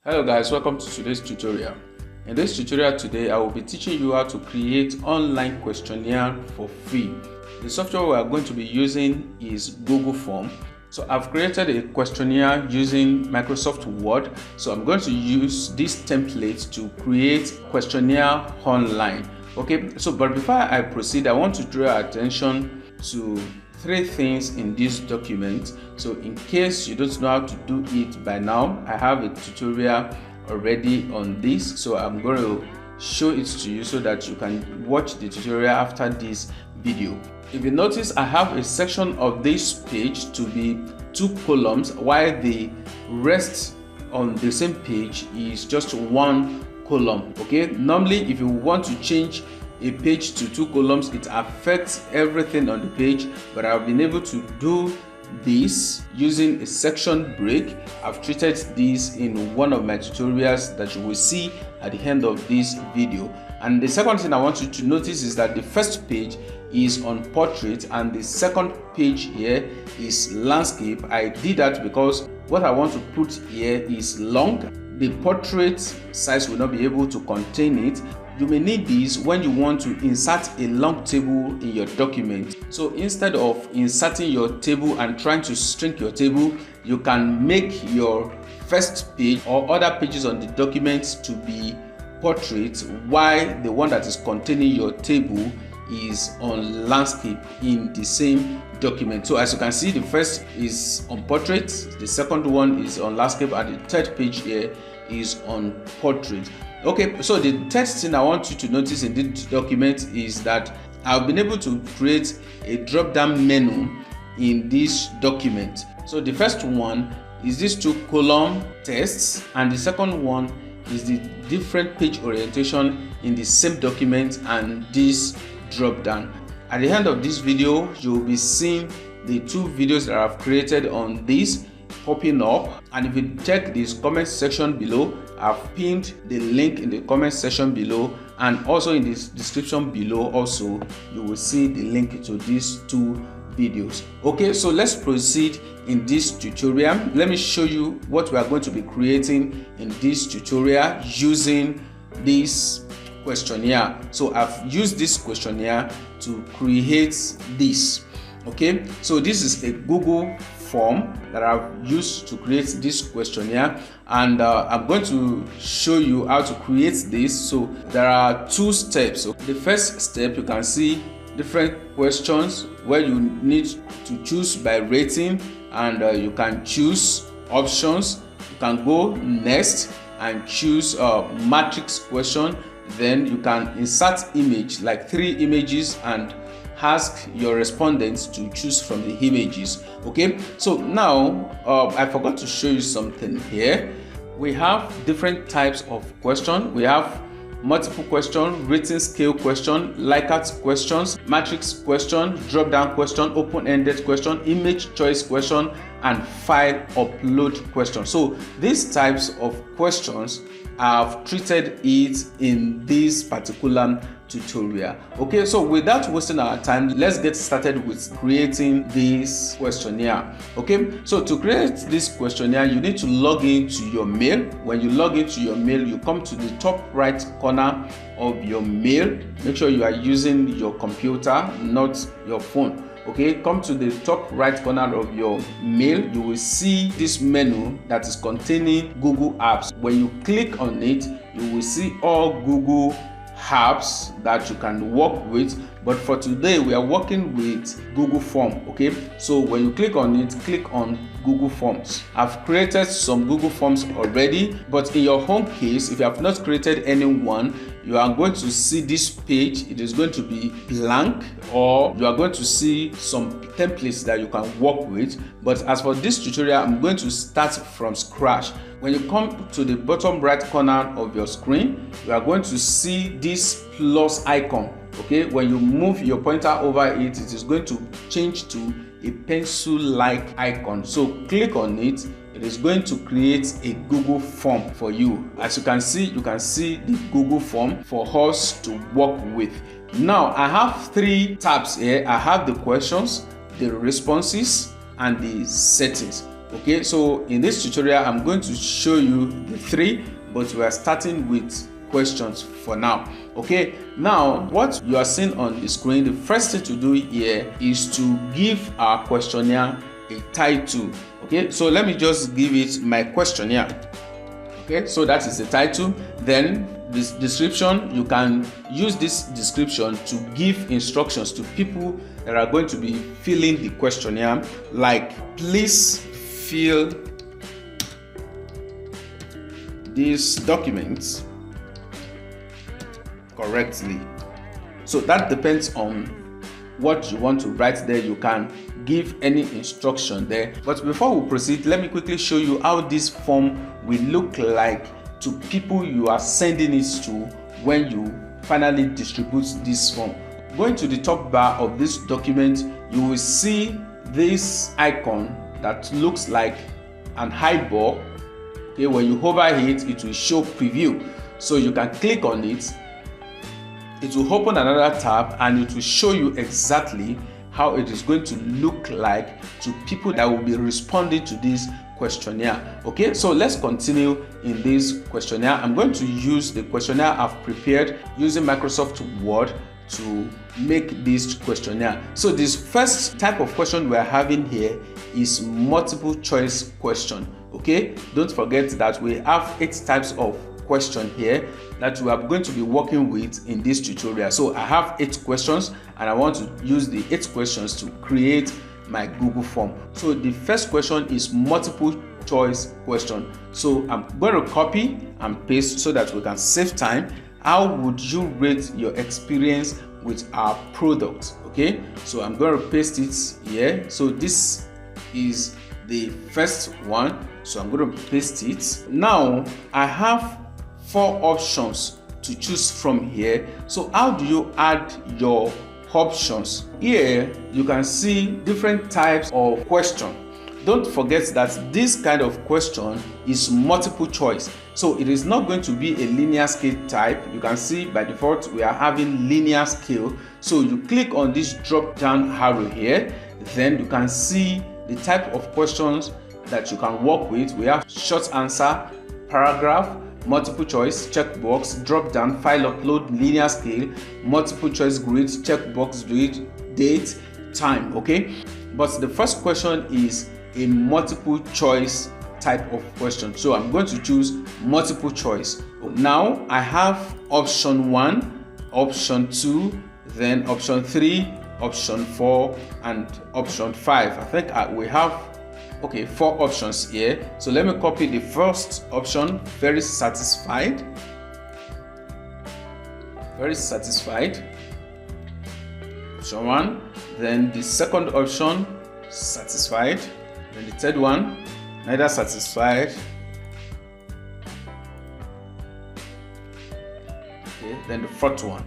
Hello guys, welcome to today's tutorial. In this tutorial today, I will be teaching you how to create online questionnaire for free. The software we are going to be using is Google Form. So I've created a questionnaire using Microsoft Word. So I'm going to use this template to create questionnaire online. Okay, but before I proceed, I want to draw your attention to three things in this document. So in case you don't know how to do it by now, I have a tutorial already on this, so I'm going to show it to you so that you can watch the tutorial after this video. If you notice, I have a section of this page to be 2 columns, while the rest on the same page is just 1 column. Okay, normally if you want to change a page to 2 columns, it affects everything on the page, but I've been able to do this using a section break. I've treated this in one of my tutorials that you will see at the end of this video. And the second thing I want you to notice is that the first page is on portrait and the second page here is landscape. I did that because what I want to put here is long. The portrait size will not be able to contain it. You may need this when you want to insert a long table in your document. So instead of inserting your table and trying to shrink your table, you can make your first page or other pages on the document to be portrait, while the one that is containing your table is on landscape in the same document. So as you can see, the first is on portrait, the second one is on landscape, and the third page here is on portrait. Okay, so the third thing I want you to notice in this document is that I've been able to create a drop-down menu in this document. So the first one is this 2-column text, and the second one is the different page orientation in the same document and this drop-down. At the end of this video, you will be seeing the 2 videos that I've created on this popping up, and if you check this comment section below, I've pinned the link in the comment section below, and also in this description below also you will see the link to these 2 videos. Okay, so let's proceed in this tutorial. Let me show you what we are going to be creating in this tutorial using this questionnaire. So I've used this questionnaire to create this. Okay, so this is a Google form that I've used to create this questionnaire, and I'm going to show you how to create this. So there are 2 steps. So the first step, you can see different questions where you need to choose by rating, and you can choose options. You can go next and choose matrix question. Then you can insert image, like 3 images, and ask your respondents to choose from the images. Okay, so now I forgot to show you something here. We have different types of question. We have multiple question, rating scale question, Likert questions, matrix question, drop down question, open-ended question, image choice question, and file upload question. So these types of questions, I've treated it in this particular tutorial. Okay, so without wasting our time, let's get started with creating this questionnaire. Okay, so to create this questionnaire, you need to log into your mail. When you log into your mail, you come to the top right corner of your mail. Make sure you are using your computer, not your phone. Okay, come to the top right corner of your mail. You will see this menu that is containing Google Apps. When you click on it, you will see all Google apps that you can work with, but for today we are working with Google Form. Okay, so when you click on it, click on Google Forms. I've created some Google Forms already, but in your home case, if you have not created any one, you are going to see this page. It is going to be blank, or you are going to see some templates that you can work with. But as for this tutorial, I'm going to start from scratch. When you come to the bottom right corner of your screen, you are going to see this plus icon. Okay, when you move your pointer over it, it is going to change to a pencil-like icon. So click on it. It is going to create a Google form for you. As you can see the Google form for us to work with. Now I have 3 tabs here. I have the questions, the responses, and the settings. Okay, so in this tutorial I'm going to show you the 3, but we are starting with questions for now. Okay, now what you are seeing on the screen, the first thing to do here is to give our questionnaire a title. Okay, so let me just give it my questionnaire. Okay, so that is the title. Then this description, you can use this description to give instructions to people that are going to be filling the questionnaire, like please fill these documents correctly. So that depends on what you want to write there. You can give any instruction there. But before we proceed, let me quickly show you how this form will look like to people you are sending it to when you finally distribute this form. Going to the top bar of this document, you will see this icon that looks like an eyeball. Okay, when you hover it will show preview. So you can click on it. It will open another tab and it will show you exactly how it is going to look like to people that will be responding to this questionnaire. Okay, so let's continue in this questionnaire. I'm going to use the questionnaire I've prepared using Microsoft Word to make this questionnaire. So this first type of question we're having here is multiple choice question. Okay, don't forget that we have 8 types of question here that we are going to be working with in this tutorial. So I have 8 questions and I want to use the 8 questions to create my Google form. So the first question is multiple choice question. So I'm going to copy and paste so that we can save time. How would you rate your experience with our product? Okay, so I'm going to paste it here. So this is the first one, so I'm going to paste it. Now I have 4 options to choose from here. So how do you add your options? Here you can see different types of question. Don't forget that this kind of question is multiple choice, so it is not going to be a linear scale type. You can see by default we are having linear scale. So you click on this drop down arrow here, then you can see the type of questions that you can work with. We have short answer, paragraph, multiple choice, checkbox, drop down, file upload, linear scale, multiple choice grid, checkbox grid, date, time. Okay, but the first question is a multiple choice type of question, so I'm going to choose multiple choice. Now I have option 1, option 2, then option 3, option 4, and option 5. I think we have 4 options here. So let me copy the first option, very satisfied. Option 1. Then the second option, satisfied. Then the third one, neither satisfied. Okay, then the fourth one.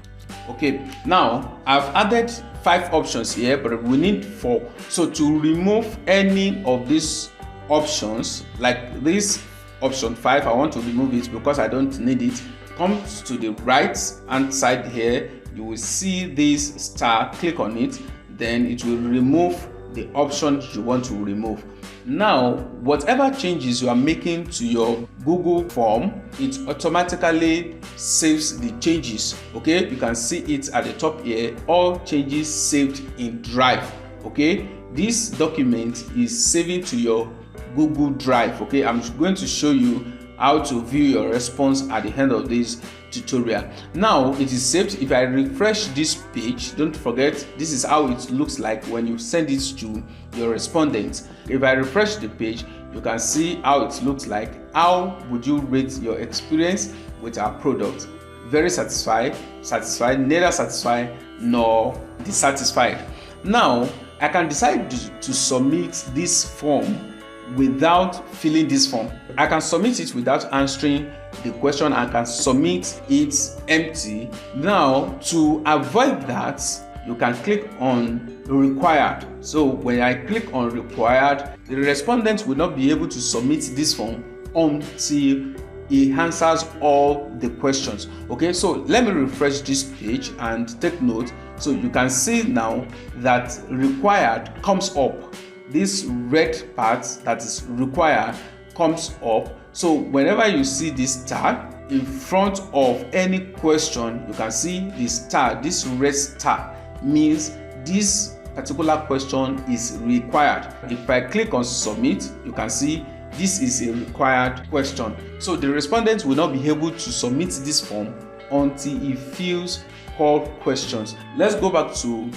Okay, now I've added 5 options here, but we need 4. So to remove any of these options, like this option 5, I want to remove it because I don't need it. Come to the right hand side here, you will see this star. Click on it, then it will remove the option you want to remove. Now whatever changes you are making to your Google form, it automatically saves the changes. Okay, you can see it at the top here, all changes saved in Drive. Okay, this document is saving to your Google Drive. Okay, I'm going to show you how to view your response at the end of this tutorial. Now it is saved. If I refresh this page, don't forget this is how it looks like when you send it to your respondents. If I refresh the page, you can see how it looks like. How would you rate your experience with our product? Very satisfied, satisfied, neither satisfied nor dissatisfied. Now I can decide to submit this form without filling this form. I can submit it without answering the question. I can submit it empty. Now to avoid that, you can click on required. So when I click on required, the respondent will not be able to submit this form until he answers all the questions. Okay, so let me refresh this page and take note. So you can see now that required comes up this red part that is required comes up. So whenever you see this star in front of any question, you can see the star. This red star means this particular question is required. If I click on submit, you can see this is a required question. So the respondent will not be able to submit this form until he fills all questions. Let's go back to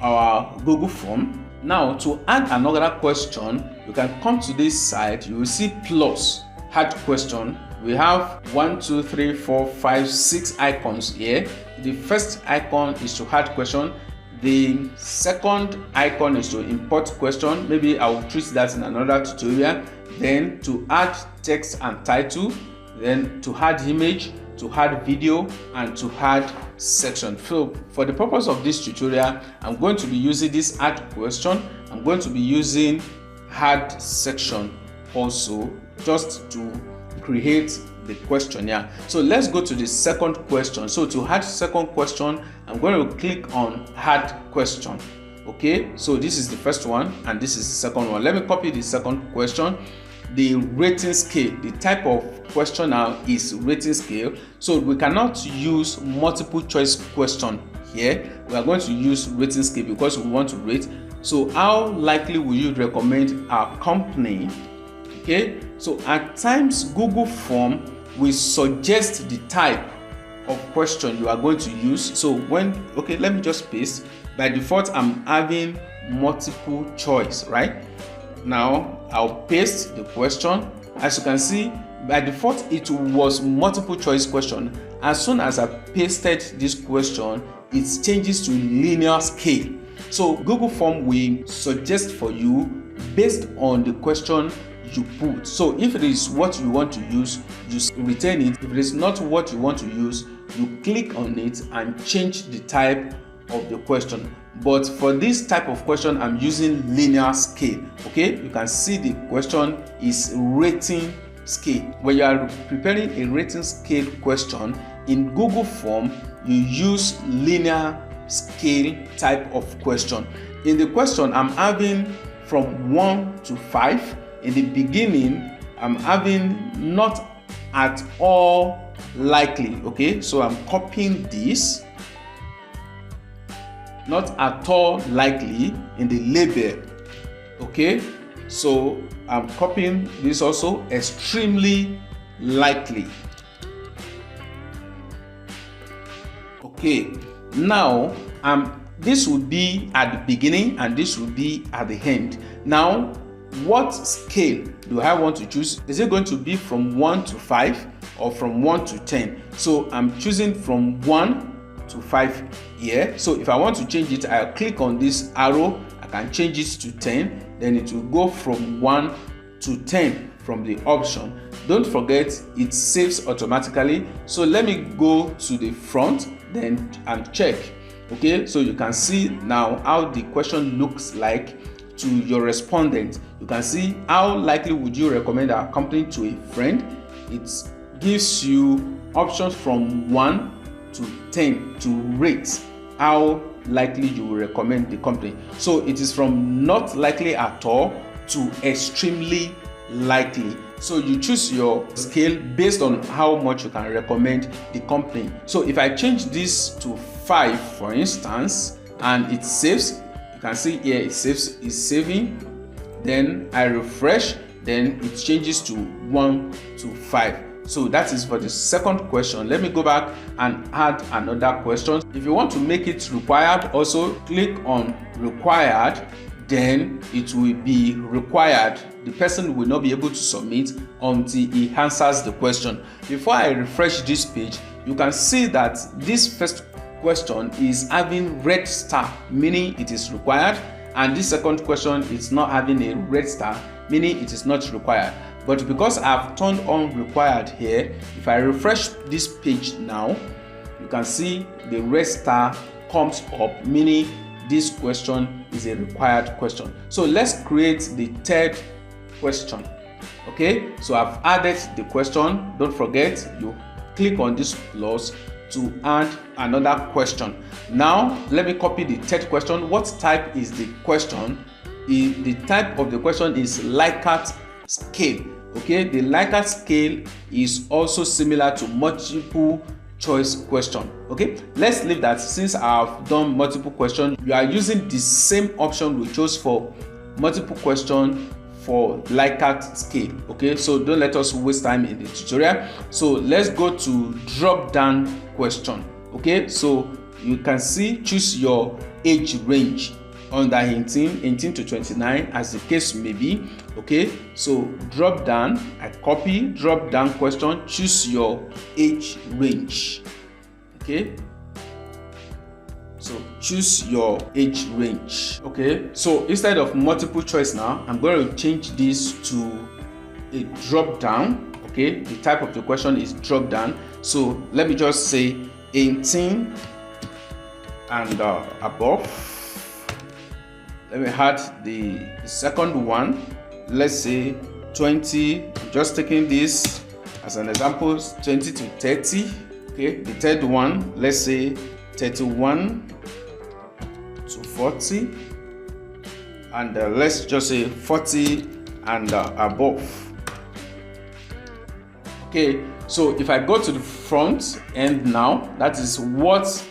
our Google form. Now, to add another question, you can come to this side. You will see plus add question. We have 1, 2, 3, 4, 5, 6 icons here. The first icon is to add question. The second icon is to import question. Maybe I will treat that in another tutorial. Then to add text and title. Then to add image, to add video, and to add section. So for the purpose of this tutorial, I'm going to be using this add question. I'm going to be using add section also, just to create the questionnaire. So let's go to the second question. So to add second question, I'm going to click on add question. Okay, so this is the first one and this is the second one. Let me copy the second question. The rating scale, the type of question now is rating scale. So we cannot use multiple choice question here. We are going to use rating scale because we want to rate. So how likely will you recommend our company? Okay, so at times Google form will suggest the type of question you are going to use. So okay, let me just paste. By default, I'm having multiple choice, right? Now I'll paste the question. As you can see, by default it was multiple choice question. As soon as I pasted this question, it changes to linear scale. So Google form will suggest for you based on the question you put. So if it is what you want to use, you retain it. If it is not what you want to use, you click on it and change the type of the question. But for this type of question, I'm using linear scale. Okay, you can see the question is rating scale. When you are preparing a rating scale question in Google form, you use linear scale type of question. In the question, I'm having from 1 to 5. In the beginning, I'm having not at all likely. Okay, so I'm copying this. Not at all likely in the label. Okay, so I'm copying this also. Extremely likely. Okay, now this would be at the beginning and this would be at the end. Now, what scale do I want to choose? Is it going to be from 1 to 5 or from 1 to 10? So I'm choosing from 1 to 5 here. So if I want to change it, I'll click on this arrow. I can change it to 10. Then it will go from 1 to 10 from the option. Don't forget, it saves automatically. So let me go to the front then and check. Okay, so you can see now how the question looks like to your respondent. You can see how likely would you recommend our company to a friend. It gives you options from 1 to 10 to rate how likely you will recommend the company. So it is from not likely at all to extremely likely. So you choose your scale based on how much you can recommend the company. So if I change this to 5, for instance, and it saves, you can see here it saves, it's saving. Then I refresh, then it changes to 1 to 5. So that is for the second question. Let me go back and add another question. If you want to make it required, also click on required, then it will be required. The person will not be able to submit until he answers the question. Before I refresh this page, you can see that this first question is having red star, meaning it is required, and this second question is not having a red star, meaning it is not required. But because I've turned on required here, if I refresh this page now, you can see the red star comes up, meaning this question is a required question. So let's create the third question. Okay, so I've added the question. Don't forget, you click on this plus to add another question. Now let me copy the third question. What type is the question? the type of the question is Likert scale. Okay, the Likert scale is also similar to multiple choice question. Okay, let's leave that. Since I've done multiple question, you are using the same option we chose for multiple question for Likert scale. Okay, so don't let us waste time in the tutorial. So let's go to drop down question. Okay, so you can see choose your age range under 18 to 29 as the case may be. Okay, so drop down, I copy, drop down question, choose your age range. Okay, so choose your age range. Okay, so instead of multiple choice now, I'm going to change this to a drop down. Okay, the type of the question is drop down. So let me just say 18 and above. Let me add the second one. Let's say 20. I'm just taking this as an example, 20 to 30. Okay, the third one, let's say 31 to 40, and let's just say 40 and above. Okay, so if I go to the front end now, that is what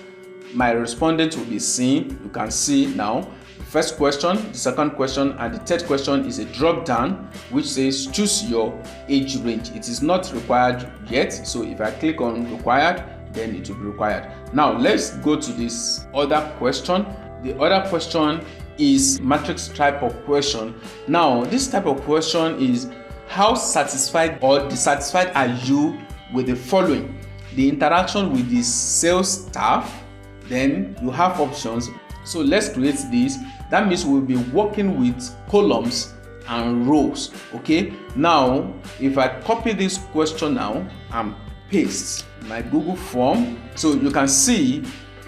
my respondent will be seeing. You can see now the first question, the second question, and the third question is a drop down which says choose your age range. It is not required yet, so if I click on required, then it will be required. Now let's go to this other question. The other question is matrix type of question. Now this type of question is how satisfied or dissatisfied are you with the following: the interaction with the sales staff. Then you have options. So let's create this. That means we'll be working with columns and rows. Okay, now if I copy this question now and paste my Google form, so you can see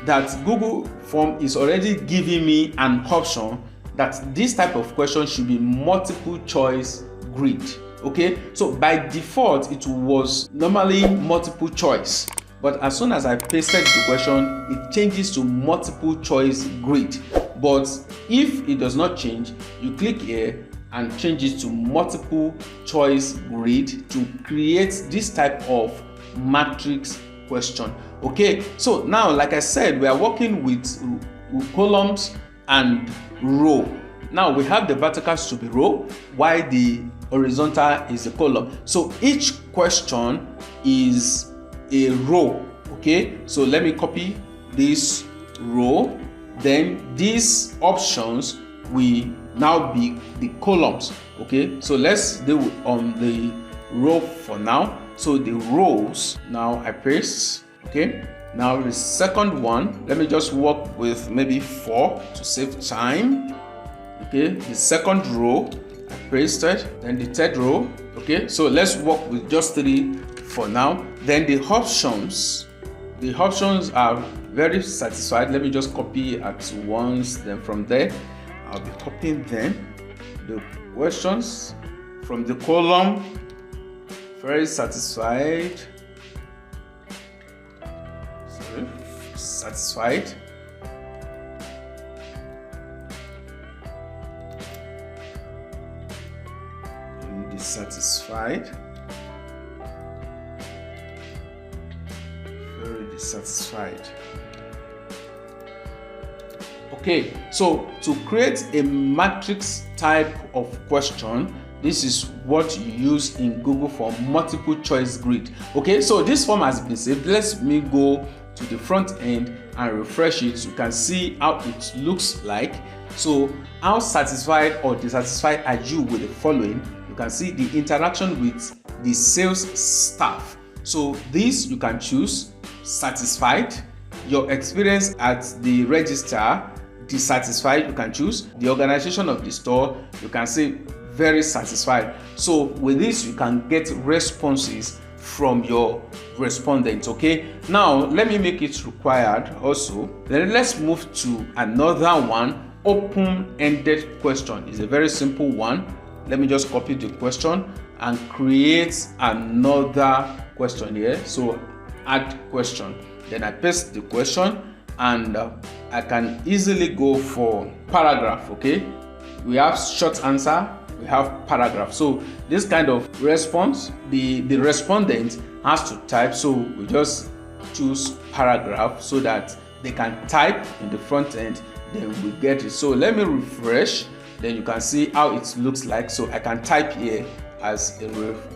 that Google form is already giving me an option that this type of question should be multiple choice grid. Okay, so by default it was normally multiple choice, but as soon as I pasted the question, it changes to multiple choice grid. But if it does not change, you click here and change it to multiple choice grid to create this type of matrix question. Okay, so now like I said, we are working with columns and row. Now we have the verticals to be row while the horizontal is a column. So each question is a row. Okay, so let me copy this row, then these options will now be the columns. Okay, so let's do on the row for now. So the rows now I paste. Okay, now the second one, let me just work with maybe 4 to save time. Okay, the second row I pasted, then the third row. Okay, so let's work with just 3 for now. Then the options are very satisfied. Let me just copy at once, then from there I'll be copying them. The questions from the column, very satisfied. Sorry, satisfied. Dissatisfied. Very dissatisfied. Okay, so to create a matrix type of question, this is what you use in Google for multiple choice grid. Okay, so this form has been saved. Let me go to the front end and refresh it. You can see how it looks like. So how satisfied or dissatisfied are you with the following? You can see the interaction with the sales staff. So this you can choose satisfied. Your experience at the register, dissatisfied, you can choose. The organization of the store, you can say very satisfied. So with this you can get responses from your respondents. Okay, now let me make it required also. Then let's move to another one. Open-ended question is a very simple one. Let me just copy the question and create another question here. So add question, then I paste the question, and I can easily go for paragraph. Okay, we have short answer, we have paragraph. So this kind of response, the respondent has to type, so we just choose paragraph so that they can type in the front end, then we get it. So let me refresh, then you can see how it looks like. So I can type here as a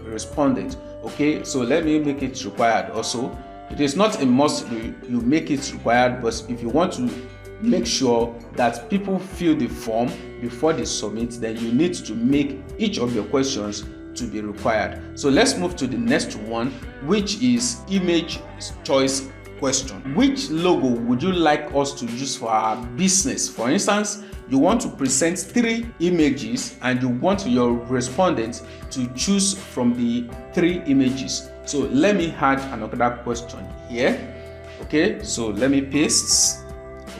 respondent. Okay, so let me make it required also. It is not a must you make it required, but if you want to make sure that people fill the form before they submit, then you need to make each of your questions to be required. So let's move to the next one, which is image choice question. Which logo would you like us to use for our business? For instance, you want to present 3 images and you want your respondent to choose from the 3 images. So let me add another question here. Okay, so let me paste.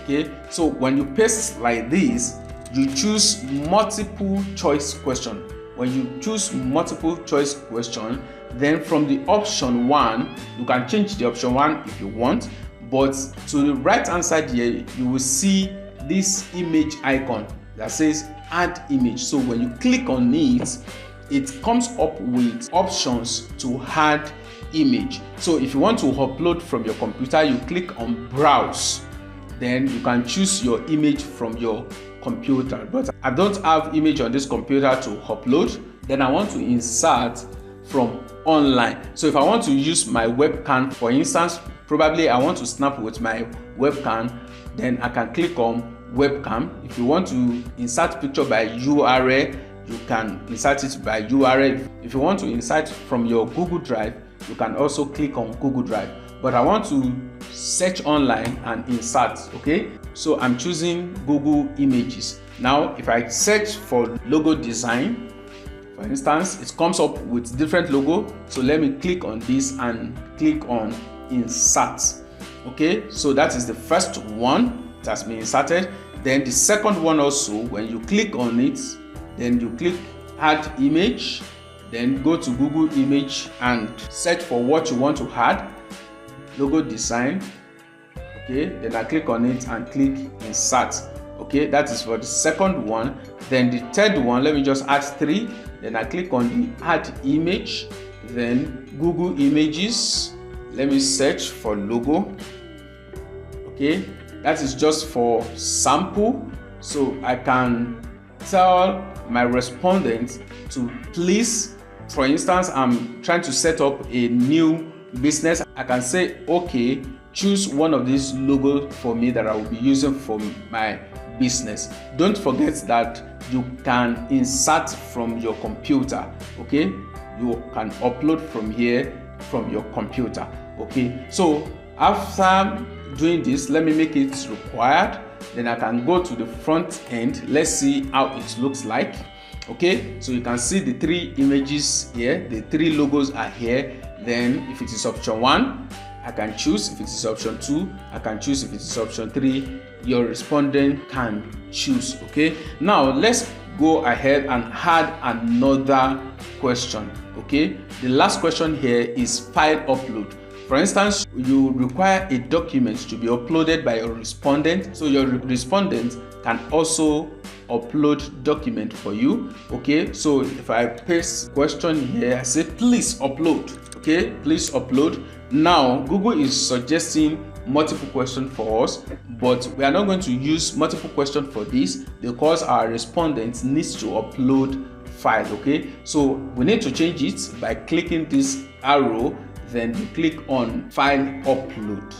Okay, so when you paste like this, you choose multiple choice question. When you choose multiple choice question, then from the option 1, you can change the option 1 if you want, but to the right hand side here, you will see this image icon that says add image. So when you click on it, it comes up with options to add image. So if you want to upload from your computer, you click on browse, then you can choose your image from your computer. But I don't have image on this computer to upload, then I want to insert from online. So if I want to use my webcam, for instance, probably I want to snap with my webcam, then I can click on webcam. If you want to insert picture by URL, you can insert it by URL. If you want to insert from your Google Drive, you can also click on Google Drive. But I want to search online and insert. Okay, so I'm choosing Google Images. Now if I search for logo design, for instance, it comes up with different logo. So let me click on this and click on insert. Okay, so that is the first one that has been inserted. Then the second one also, when you click on it, then you click add image, then go to Google Image and search for what you want to add, logo design. Okay, then I click on it and click insert. Okay, that is for the second one. Then the third one, let me just add 3, then I click on the add image, then Google Images, let me search for logo. Okay, that is just for sample, so I can tell my respondent to please, for instance, I'm trying to set up a new business. I can say, okay, choose one of these logos for me that I will be using for my business. Don't forget that you can insert from your computer. Okay, you can upload from here from your computer. Okay, so after doing this, let me make it required, then I can go to the front end. Let's see how it looks like. Okay, so you can see the 3 images here, the 3 logos are here. Then if it is option 1, I can choose. If it is option 2, I can choose. If it is option 3, your respondent can choose. Okay, now let's go ahead and add another question. Okay, the last question here is file upload. For instance, you require a document to be uploaded by your respondent, so your respondent can also upload document for you. Okay, so if I paste question here, I say please upload. Okay, please upload. Now Google is suggesting multiple questions for us, but we are not going to use multiple questions for this because our respondent needs to upload file. Okay, so we need to change it by clicking this arrow, then you click on file upload.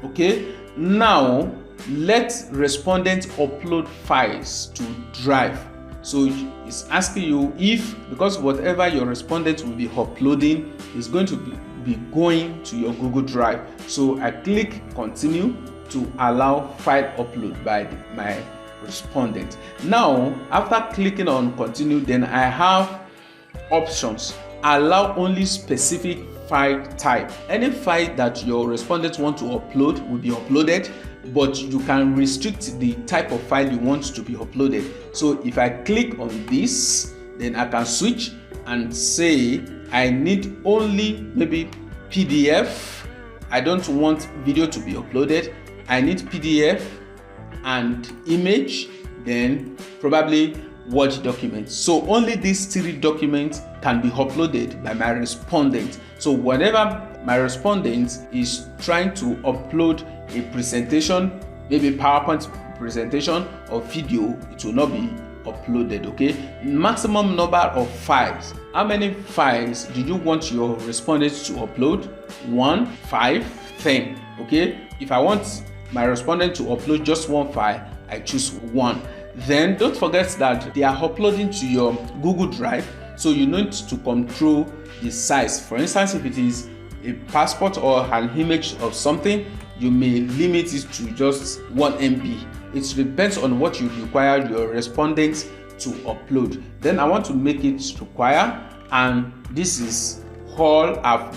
Okay, now let respondent upload files to Drive. So it's asking you if, because whatever your respondent will be uploading is going to be going to your Google Drive. So I click continue to allow file upload by my respondent. Now after clicking on continue, then I have options. Allow only specific file type. Any file that your respondent want to upload will be uploaded, but you can restrict the type of file you want to be uploaded. So if I click on this, then I can switch and say I need only maybe PDF. I don't want video to be uploaded. I need PDF and image. Then probably Word documents. So only these 3 documents can be uploaded by my respondent. So whenever my respondent is trying to upload a presentation, maybe PowerPoint presentation or video, it will not be uploaded. Okay, maximum number of files. How many files do you want your respondent to upload? 1, 5, 10. Okay, if I want my respondent to upload just 1 file, I choose 1. Then don't forget that they are uploading to your Google Drive, so you need to control the size. For instance, if it is a passport or an image of something, you may limit it to just 1 MB. It depends on what you require your respondents to upload. Then I want to make it require, and this is all I've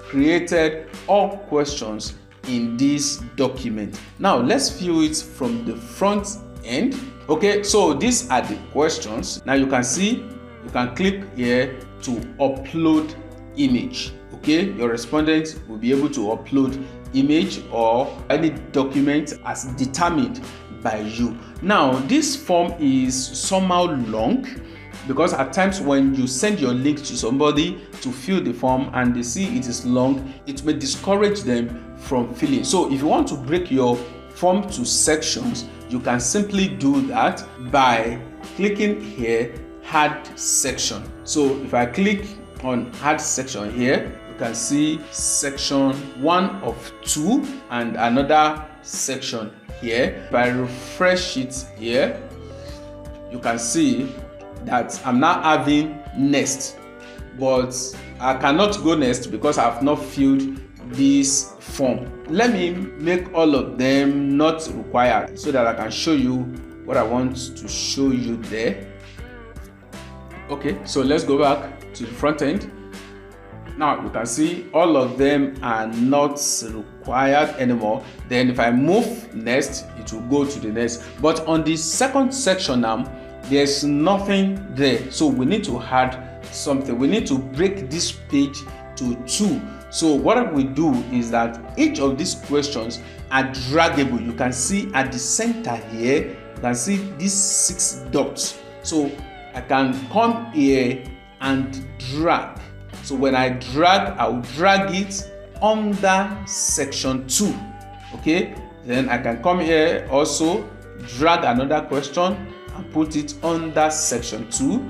created all questions in this document. Now let's view it from the front end. Okay, so these are the questions. Now you can see, you can click here to upload image. Okay, your respondent will be able to upload image or any document as determined by you. Now this form is somehow long, because at times when you send your link to somebody to fill the form and they see it is long, it may discourage them from filling. So if you want to break your form to sections, you can simply do that by clicking here, add section. So if I click on add section here, you can see section 1 of 2 and another section here. If I refresh it here, you can see that I'm now having next, but I cannot go next because I have not filled this form. Let me make all of them not required so that I can show you what I want to show you there. Okay, so let's go back to the front end. Now you can see all of them are not required anymore. Then if I move next, it will go to the next. But on the second section now, there's nothing there. So we need to add something. We need to break this page to 2. So what we do is that each of these questions are draggable. You can see at the center here, you can see these 6 dots. So I can come here and drag. So when I drag, I will drag it under section 2. Okay, then I can come here also, drag another question and put it under section 2.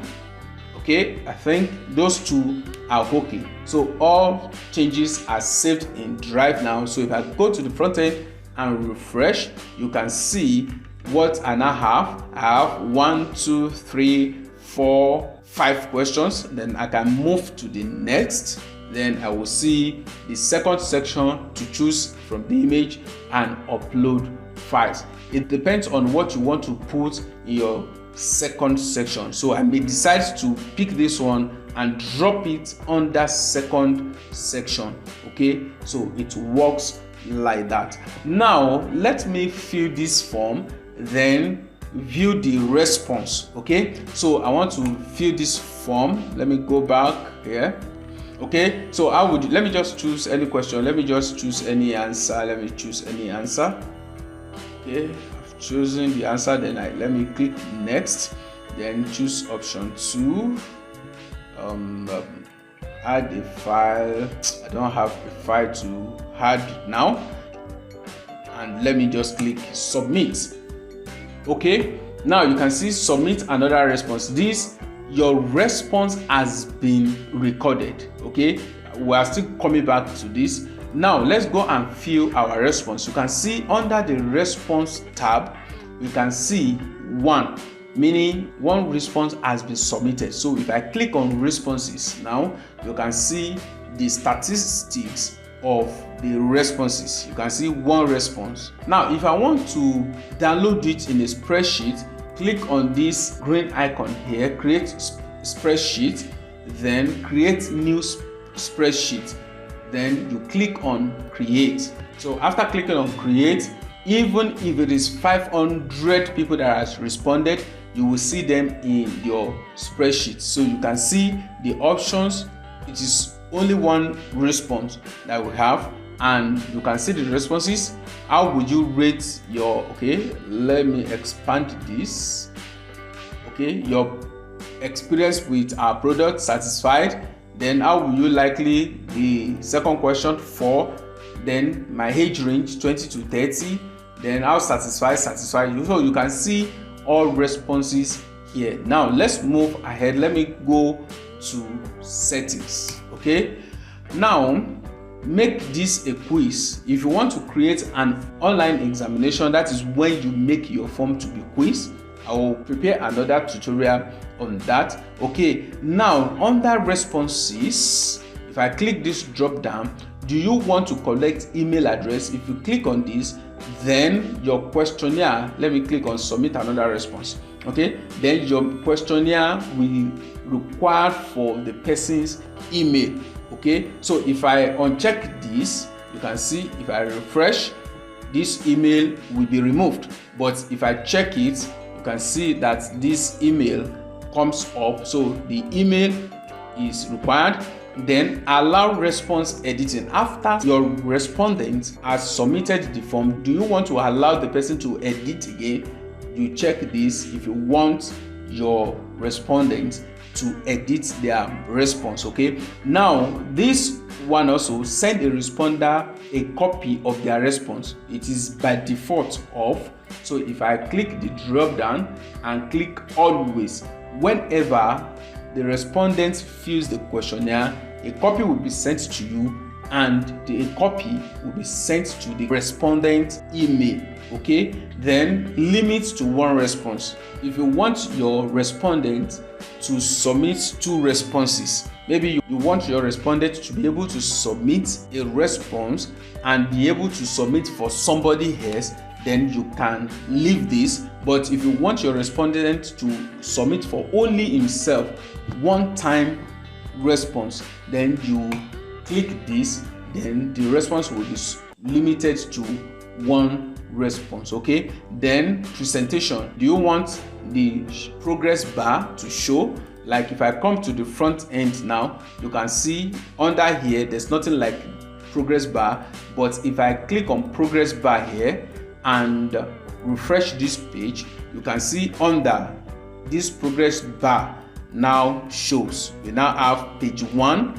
Okay, I think those 2 are okay. So all changes are saved in Drive now. So if I go to the front end and refresh, you can see what I now have. I have 1, 2, 3, 4, 5 questions. Then I can move to the next. Then I will see the second section to choose from the image and upload files. It depends on what you want to put in your second section. So I may decide to pick this one and drop it under second section. Okay, so it works like that. Now let me fill this form, then view the response. Okay, so I want to fill this form. Let me go back here. Okay, so let me just choose any question. Let me just choose any answer. Let me choose any answer. Okay, I've chosen the answer. Then let me click next. Then choose option 2. Add a file. I don't have a file to add now. And let me just click submit. Okay, now you can see submit another response. Your response has been recorded. Okay, we are still coming back to this. Now let's go and fill our response. You can see under the response tab, you can see 1, meaning 1 response has been submitted. So if I click on responses now, you can see the statistics of the responses. You can see 1 response. Now if I want to download it in a spreadsheet, click on this green icon here, create spreadsheet, then create new spreadsheet, then you click on create. So after clicking on create, even if it is 500 people that has responded, you will see them in your spreadsheet. So you can see the options. It is only 1 response that we have, and you can see the responses. How would you rate your, okay, let me expand this. Okay, Okay, your experience with our product, satisfied. Then how will you likely, the second question, 4. Then my age range, 20 to 30. Then how satisfied. So you can see all responses here. Now let's move ahead. Let me go to settings. Okay, now make this a quiz. If you want to create an online examination, that is when you make your form to be quiz. I will prepare another tutorial on that. Okay, now under responses, if I click this drop down, do you want to collect email address? If you click on this, then your questionnaire, let me click on submit another response. Okay, then your questionnaire will require for the person's email. Okay, so if I uncheck this, you can see if I refresh, this email will be removed. But if I check it, you can see that this email comes up. So the email is required. Then allow response editing. After your respondent has submitted the form, do you want to allow the person to edit again? You check this if you want your respondent to edit their response. Okay, now this one also, send a responder a copy of their response. It is by default off. So if I click the drop down and click always, whenever the respondent fills the questionnaire, a copy will be sent to you and a copy will be sent to the respondent email. Okay, then limit to 1 response. If you want your respondent to submit 2 responses, maybe you want your respondent to be able to submit a response and be able to submit for somebody else, then you can leave this. But if you want your respondent to submit for only himself, 1-time response, then you click this, then the response will be limited to 1 response. Okay, then presentation, do you want the progress bar to show? Like if I come to the front end now, you can see under here there's nothing like progress bar, but if I click on progress bar here and refresh this page, you can see under this progress bar now shows. We now have page 1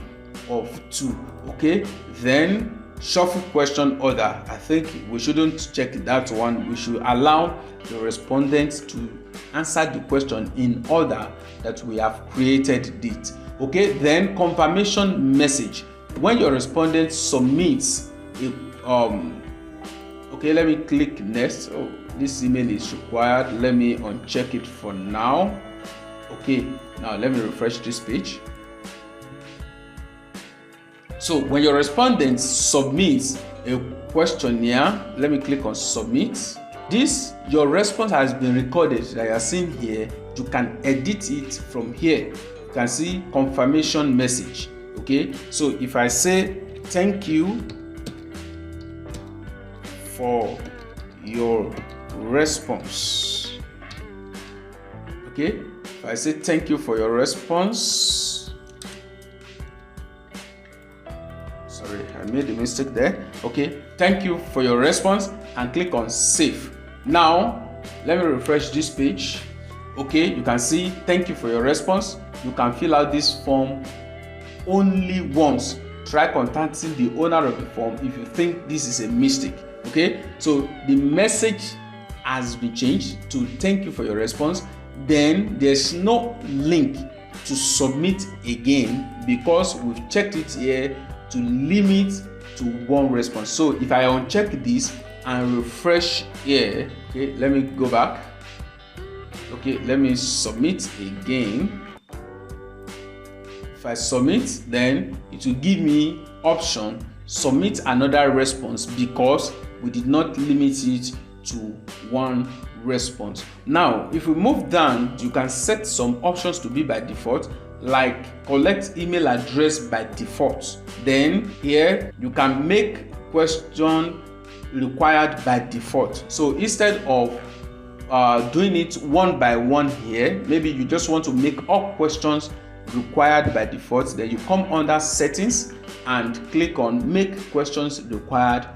of 2. Okay, then shuffle question order. I think we shouldn't check that one. We should allow the respondent to answer the question in order that we have created it. Okay, then confirmation message. When your respondent submits a okay, let me click next. Oh, this email is required. Let me uncheck it for now. Okay, now let me refresh this page. So when your respondent submits a questionnaire, let me click on submit. This, your response has been recorded that you are seeing here. You can edit it from here. You can see confirmation message. Okay, so if I say thank you for your response. Okay, if I say thank you for your response. Sorry, I made a mistake there. Okay, thank you for your response and click on save. Now let me refresh this page. Okay, you can see thank you for your response. You can fill out this form only once. Try contacting the owner of the form if you think this is a mistake. Okay, so the message has been changed to thank you for your response. Then there's no link to submit again because we've checked it here to limit to 1 response. So if I uncheck this and refresh here, okay, let me go back. Okay, let me submit again. If I submit, then it will give me option submit another response because we did not limit it to 1 response. Now if we move down, you can set some options to be by default, like collect email address by default. Then here you can make question required by default. So instead of doing it 1 by 1 here, maybe you just want to make all questions required by default. Then you come under settings and click on make questions required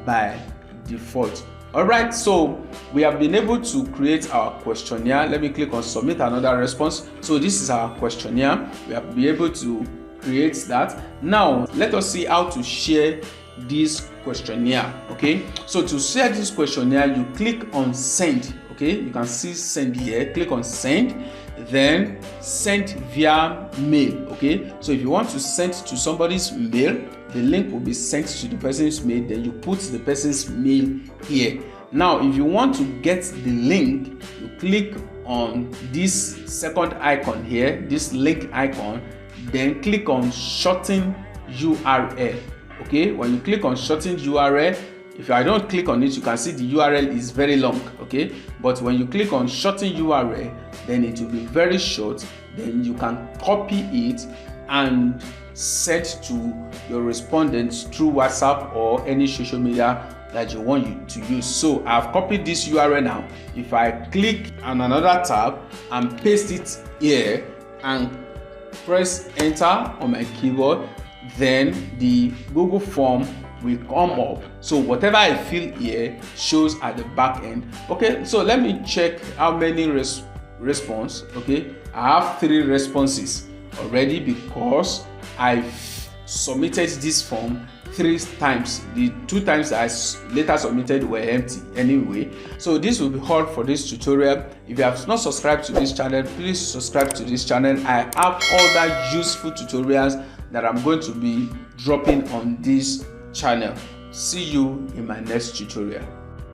by default. Alright, so we have been able to create our questionnaire. Let me click on submit another response. So this is our questionnaire. We have been able to create that. Now let us see how to share this questionnaire. Okay, so to share this questionnaire, you click on send. Okay, you can see send here. Click on send, then send via mail. Okay, so if you want to send to somebody's mail, the link will be sent to the person's mail, then you put the person's mail here. Now if you want to get the link, you click on this second icon here, this link icon, then click on shorten URL. Okay, when you click on shorten URL, if I don't click on it, you can see the URL is very long. Okay, but when you click on shorten URL, then it will be very short. Then you can copy it and send to your respondents through WhatsApp or any social media that you want you to use. So I've copied this URL now. If I click on another tab and paste it here and press enter on my keyboard, then the Google form will come up. So whatever I fill here shows at the back end. Okay, so let me check how many response. Okay, I have 3 responses already because I've submitted this form 3 times. The 2 times I later submitted were empty anyway. So this will be all for this tutorial. If you have not subscribed to this channel, please subscribe to this channel. I have other useful tutorials that I'm going to be dropping on this channel. See you in my next tutorial.